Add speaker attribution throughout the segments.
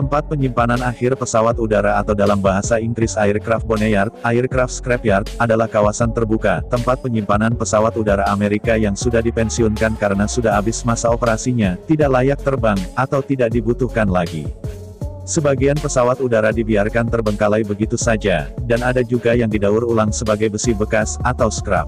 Speaker 1: Tempat penyimpanan akhir pesawat udara atau dalam bahasa Inggris Aircraft Boneyard, Aircraft Scrapyard, adalah kawasan terbuka, tempat penyimpanan pesawat udara Amerika yang sudah dipensiunkan karena sudah habis masa operasinya, tidak layak terbang, atau tidak dibutuhkan lagi. Sebagian pesawat udara dibiarkan terbengkalai begitu saja, dan ada juga yang didaur ulang sebagai besi bekas, atau scrap.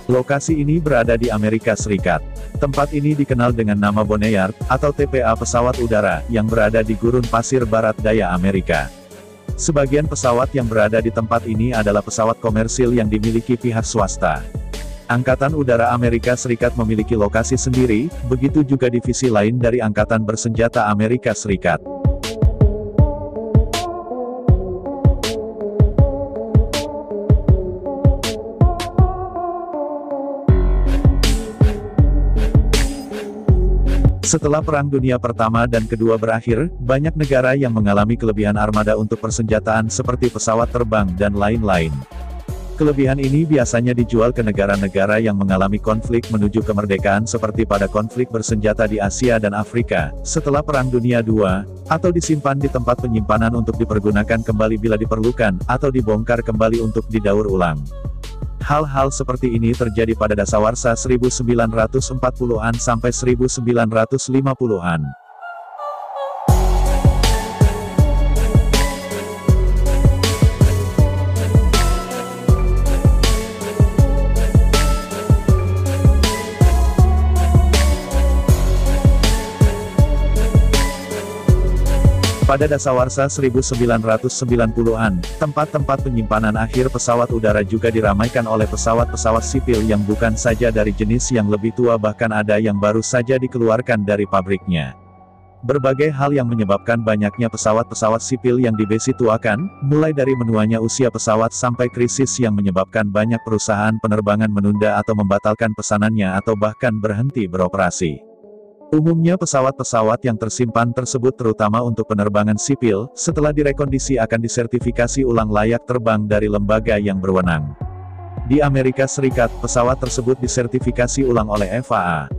Speaker 1: Lokasi ini berada di Amerika Serikat. Tempat ini dikenal dengan nama Boneyard, atau TPA pesawat udara, yang berada di gurun pasir barat daya Amerika. Sebagian pesawat yang berada di tempat ini adalah pesawat komersil yang dimiliki pihak swasta. Angkatan Udara Amerika Serikat memiliki lokasi sendiri, begitu juga divisi lain dari Angkatan Bersenjata Amerika Serikat. Setelah Perang Dunia Pertama dan Kedua berakhir, banyak negara yang mengalami kelebihan armada untuk persenjataan seperti pesawat terbang dan lain-lain. Kelebihan ini biasanya dijual ke negara-negara yang mengalami konflik menuju kemerdekaan seperti pada konflik bersenjata di Asia dan Afrika, setelah Perang Dunia II, atau disimpan di tempat penyimpanan untuk dipergunakan kembali bila diperlukan, atau dibongkar kembali untuk didaur ulang. Hal-hal seperti ini terjadi pada dasawarsa 1940-an sampai 1950-an. Pada dasawarsa 1990-an, tempat-tempat penyimpanan akhir pesawat udara juga diramaikan oleh pesawat-pesawat sipil yang bukan saja dari jenis yang lebih tua, bahkan ada yang baru saja dikeluarkan dari pabriknya. Berbagai hal yang menyebabkan banyaknya pesawat-pesawat sipil yang dibesi-tuakan, mulai dari menuanya usia pesawat sampai krisis yang menyebabkan banyak perusahaan penerbangan menunda atau membatalkan pesanannya atau bahkan berhenti beroperasi. Umumnya pesawat-pesawat yang tersimpan tersebut terutama untuk penerbangan sipil, setelah direkondisi akan disertifikasi ulang layak terbang dari lembaga yang berwenang. Di Amerika Serikat, pesawat tersebut disertifikasi ulang oleh FAA.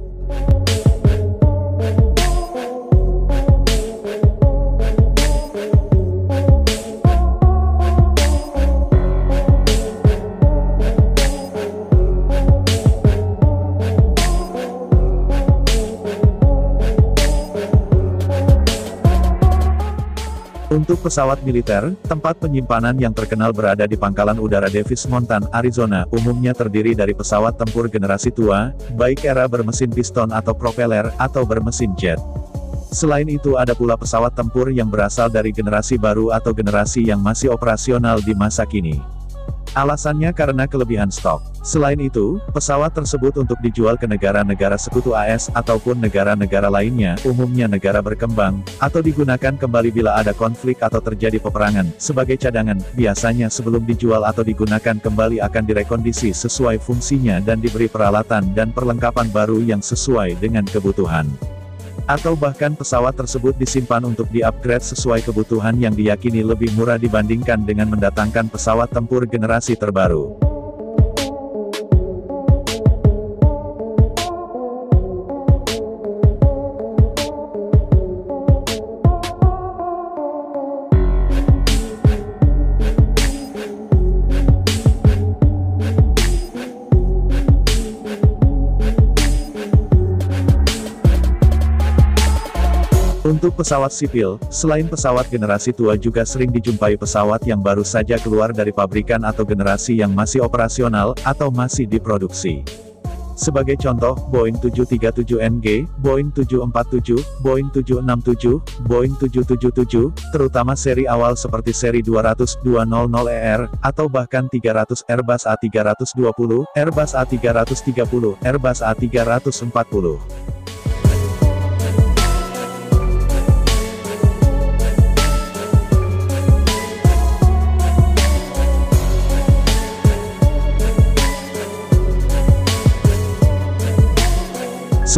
Speaker 1: Untuk pesawat militer, tempat penyimpanan yang terkenal berada di Pangkalan Udara Davis Monthan, Arizona, umumnya terdiri dari pesawat tempur generasi tua, baik era bermesin piston atau propeller, atau bermesin jet. Selain itu ada pula pesawat tempur yang berasal dari generasi baru atau generasi yang masih operasional di masa kini. Alasannya karena kelebihan stok. Selain itu, pesawat tersebut untuk dijual ke negara-negara sekutu AS, ataupun negara-negara lainnya, umumnya negara berkembang, atau digunakan kembali bila ada konflik atau terjadi peperangan, sebagai cadangan, biasanya sebelum dijual atau digunakan kembali akan direkondisi sesuai fungsinya dan diberi peralatan dan perlengkapan baru yang sesuai dengan kebutuhan. Atau bahkan pesawat tersebut disimpan untuk di-upgrade sesuai kebutuhan yang diyakini lebih murah dibandingkan dengan mendatangkan pesawat tempur generasi terbaru. Untuk pesawat sipil, selain pesawat generasi tua juga sering dijumpai pesawat yang baru saja keluar dari pabrikan atau generasi yang masih operasional, atau masih diproduksi. Sebagai contoh, Boeing 737NG, Boeing 747, Boeing 767, Boeing 777, terutama seri awal seperti seri 200-200ER, atau bahkan 300 Airbus A320, Airbus A330, Airbus A340.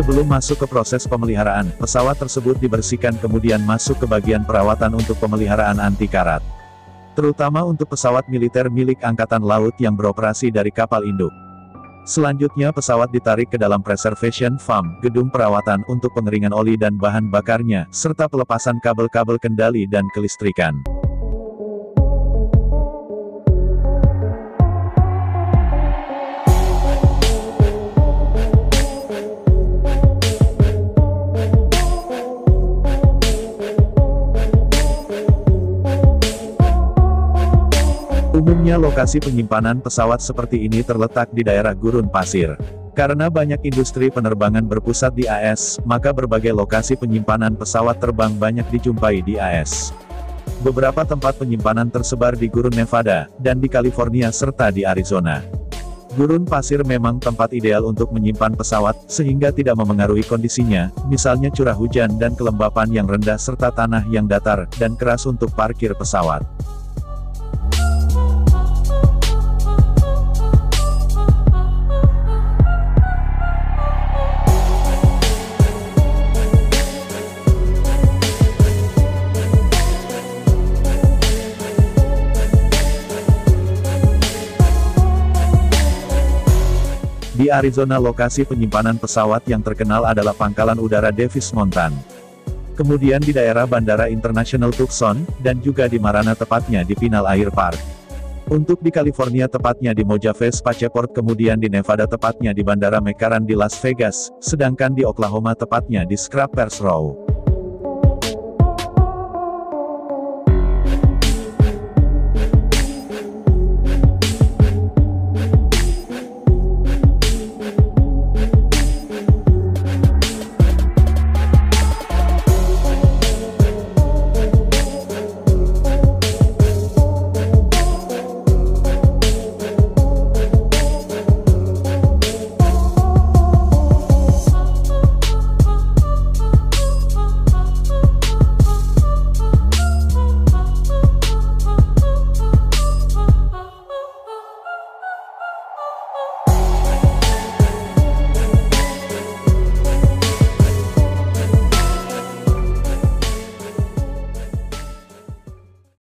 Speaker 1: Sebelum masuk ke proses pemeliharaan, pesawat tersebut dibersihkan kemudian masuk ke bagian perawatan untuk pemeliharaan anti karat. Terutama untuk pesawat militer milik Angkatan Laut yang beroperasi dari kapal induk. Selanjutnya pesawat ditarik ke dalam Preservation Farm, gedung perawatan untuk pengeringan oli dan bahan bakarnya, serta pelepasan kabel-kabel kendali dan kelistrikan. Umumnya lokasi penyimpanan pesawat seperti ini terletak di daerah gurun pasir. Karena banyak industri penerbangan berpusat di AS, maka berbagai lokasi penyimpanan pesawat terbang banyak dijumpai di AS. Beberapa tempat penyimpanan tersebar di gurun Nevada, dan di California serta di Arizona. Gurun pasir memang tempat ideal untuk menyimpan pesawat, sehingga tidak memengaruhi kondisinya, misalnya curah hujan dan kelembapan yang rendah serta tanah yang datar, dan keras untuk parkir pesawat. Di Arizona lokasi penyimpanan pesawat yang terkenal adalah Pangkalan Udara Davis Monthan. Kemudian di daerah Bandara Internasional Tucson, dan juga di Marana tepatnya di Pinal Air Park. Untuk di California tepatnya di Mojave Spaceport, kemudian di Nevada tepatnya di Bandara McCarran di Las Vegas, sedangkan di Oklahoma tepatnya di Scrappers Row.